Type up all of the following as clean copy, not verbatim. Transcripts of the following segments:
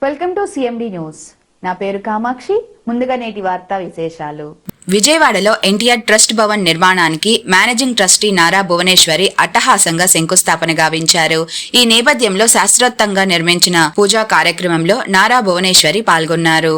Welcome to CMD news. నా పేరు కామాక్షి. ముందుగా నేటి వార్తా విశేషాలు. విజయవాడలో ఎన్టీఆర్ ట్రస్ట్ భవన్ నిర్మాణానికి మేనేజింగ్ ట్రస్టీ నారా భువనేశ్వరి అట్టహాసంగా శంకుస్థాపన గావించారు. ఈ నేపథ్యంలో శాస్త్రోక్తంగా నిర్మించిన పూజా కార్యక్రమంలో నారా భువనేశ్వరి పాల్గొన్నారు.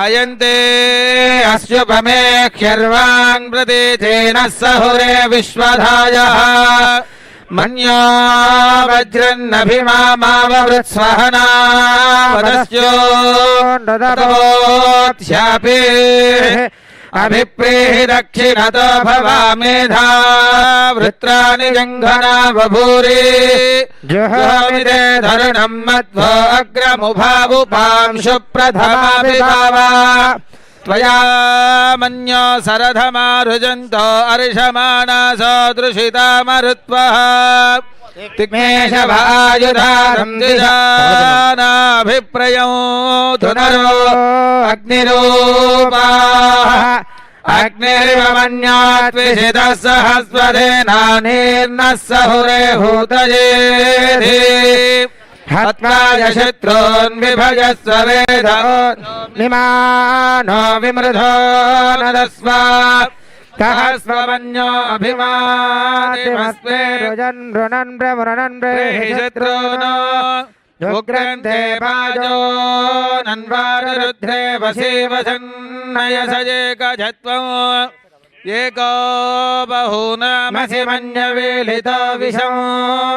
అయంతే అస్యుపమే ఖ్యర్వాన్ ప్రతీచేన సహురే విశ్వధాయః మన్యా వజ్రన్నభిమామావృత్స్వహనా వదస్యోన్నతోత్స్యాపి అభిప్రేహి దక్షిణతో భవామేధా వృత్రాణి జంఘనా బభూరి జుహామిదే ధరుణం మధ్వో అగ్రముభావుపాంశు ప్రథమాభిభావా త్వయా మన్యో సరథమారుజంతో అర్షమాణా సదృశితామరుత్వః తిగ్మేషవాయుధారం దిశానాభిప్రయం ధునరో అగ్నిరూపాః అగ్నిరివ మన్యాత్విషితః సహస్వధేనానీర్నః సహురే హూతయేధి హత్వాయ శత్రూన్ విభజస్వ వేదోన్నిమానో విమృధో నదస్వ సహస్వమన్యో అభిమాతిమస్మే రుజన్ రుణన్ ప్రవరణన్ ప్రేహి శత్రూనో ఉగ్రంతే పాజో నన్వారురుధ్రే వసీవసన్నయసయేకజత్వం ఏకో బహూనామసి మన్యవేలితో విషం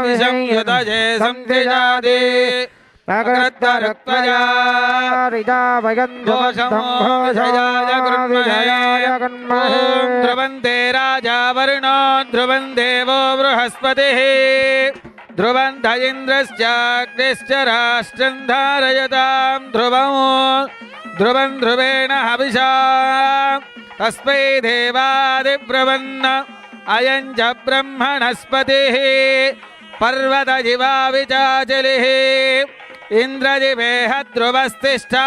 విషంయుతజే సంధిజాది ప్రకృత్తరుక్తయా రిజావయందోషమోషయాయ కర్మయాయ ధ్రువంతే రాజా వరుణో ధ్రువం దేవో బృహస్పతిః ధ్రువంత ఇంద్రశ్చాగ్నిశ్చ రాష్ట్రం ధారయతాం ధ్రువం ధ్రువం ధ్రువేణ హవిషా తస్మై దేవాదిబ్రవన్న అయం చ బ్రహ్మణస్పతిః పర్వత జివా విచాచలిః ఇంద్రజివేహ ధ్రువస్తిష్ఠా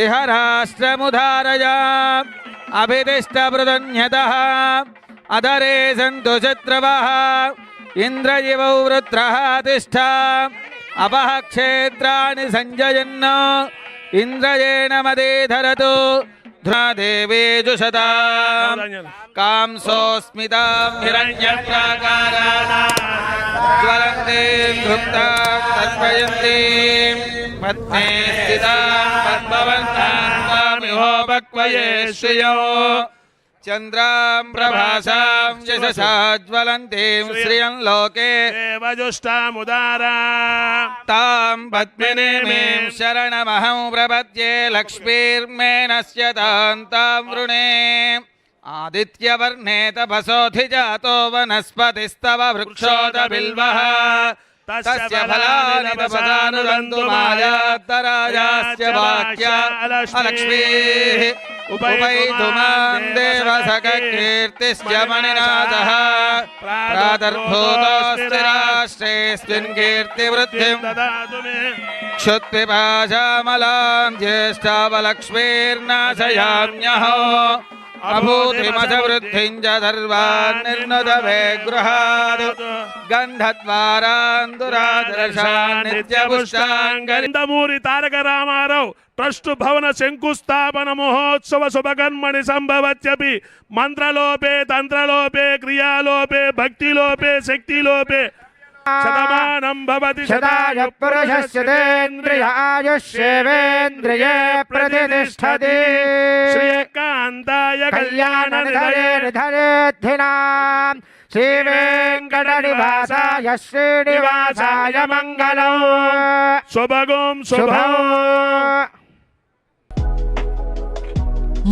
ఇహ రాష్ట్రముధారయ అభితిష్ట పృథున్యతః అధరే సంతు శత్రవః ఇంద్రజివౌ వృత్రః తిష్ఠ అపః క్షేత్రాణి సంజయన్న ఇంద్రయేణ మదేధరతు ధ్రువదేవే జుషతాం కాంసోస్మితాం హిరణ్యప్రాకారాం జ్వలంతీం ధృప్తాం తర్పయంతీం పద్మే స్థితాం పద్మవంతాం త్వామిహోపక్వయే శ్రియో చంద్రాం ప్రభాసాం యశసా జ్వలంతీం శ్రియం లోకే దేవజుష్టాముదారా తాం పద్మినీమీం శరణమహం ప్రపద్యే లక్ష్మీర్మే నశ్యతాం తాం వృణే ఆదిత్యవర్ణే తపసోధిజాతో వనస్పతిస్తవ వృక్షోద బిల్వః తస్య ఫలాని తపసానురంతు మాయాత్తరాయాస్య వాక్యా అలక్ష్మీః ఉపైతుమాం దేవసకీర్తిశ్చ మణినాథః ప్రాతర్భూతోऽస్తి రాష్ట్రేऽస్మిన్ కీర్తివృద్ధిం దదాతు మే క్షుత్పిపాశామలాం జ్యేష్ఠావలక్ష్మీర్నాశయామ్యహో అభూతిమసవృద్ధిం చ సర్వాన్ నిర్నుదవే గృహాద్ గంధద్వారాందురాదర్శాన్ నిత్యపుష్టాంగలి. నందమూరి తారక రామారావు ట్రస్ట్ భవన శంకుస్థాపన మహోత్సవ శుభకర్మణి సంభవత్యపి మంత్రలోపే తంత్రలోపే క్రియాలోపే భక్తిలోపే శక్తిలోపే శతమానం భవతి శతాయ పురుషస్యేంద్రియ ఆయుష్యేవేంద్రియే ప్రతిష్టతి శ్రీకాంతాయ కళ్యాణ నిధయేర్ధరేద్ధినాం శ్రీవేంకటనివాసాయ శ్రీనివాసాయ మంగళం శుభగం శుభం.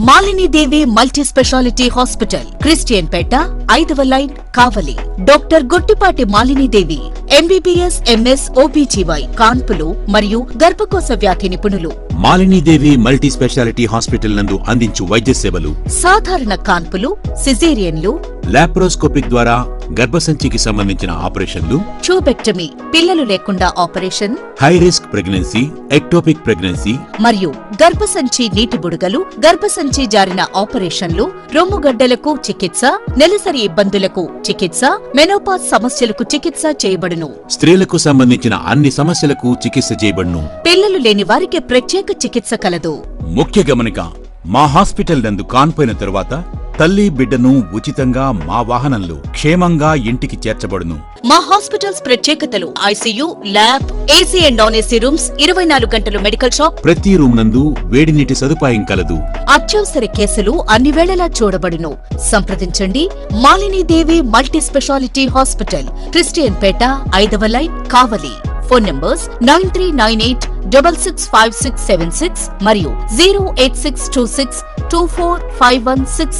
Malinidevi multi speciality hospital, Christian Peta, 5వ line, Kavali. Doctor Gottipati Malinidevi, MBBS, MS, OBGY, కాన్పులు మరియు గర్భకోశ వ్యాధి నిపుణులు. మాలినీదేవి మల్టీ స్పెషాలిటీ హాస్పిటల్ నందు అందించు వైద్య సేవలు సాధారణ కాన్పులు, సిజేరియన్లు, లాప్రోస్కోపిక్ ద్వారా గర్భసంచికి సంబంధించిన ఆపరేషన్లు, ట్యూబెక్టమీ, పిల్లలు లేకుండా operation, high risk pregnancy, ectopic pregnancy, మరియు గర్భసంచి నీటి బుడగలు, గర్భసంచి జారిన ఆపరేషన్లు, రొమ్ముగడ్డలకు చికిత్స, నెలసరి ఇబ్బందులకు చికిత్స, మెనోపాజ్ సమస్యలకు చికిత్స చేయబడును. స్త్రీలకు సంబంధించిన అన్ని సమస్యలకు చికిత్స చేయబడును. పిల్లలు లేని వారికి ప్రత్యేక చికిత్స కలదు. ముఖ్య గమనిక, మా హాస్పిటల్ నందు కాన్పోయిన తరువాత తల్లి బిడ్డను ఉచితంగా మా వాహనంలో క్షేమంగా ఇంటికి చేర్చబడును. మా హాస్పిటల్స్ ప్రత్యేకతలు: ICU, lab, AC and non AC rooms, 24 గంటలు మెడికల్ షాప్, ప్రతి రూమ్ నందు వేడి నీటి సదుపాయం కలదు. అత్యవసర కేసులు అన్ని వేళలా చూడబడును. సంప్రదించండి Malinidevi multi speciality hospital, Christian Peta, 5వ లైన్, కావలి. ఫోన్ నంబర్స్ 9398665676 మరియు 08626245166.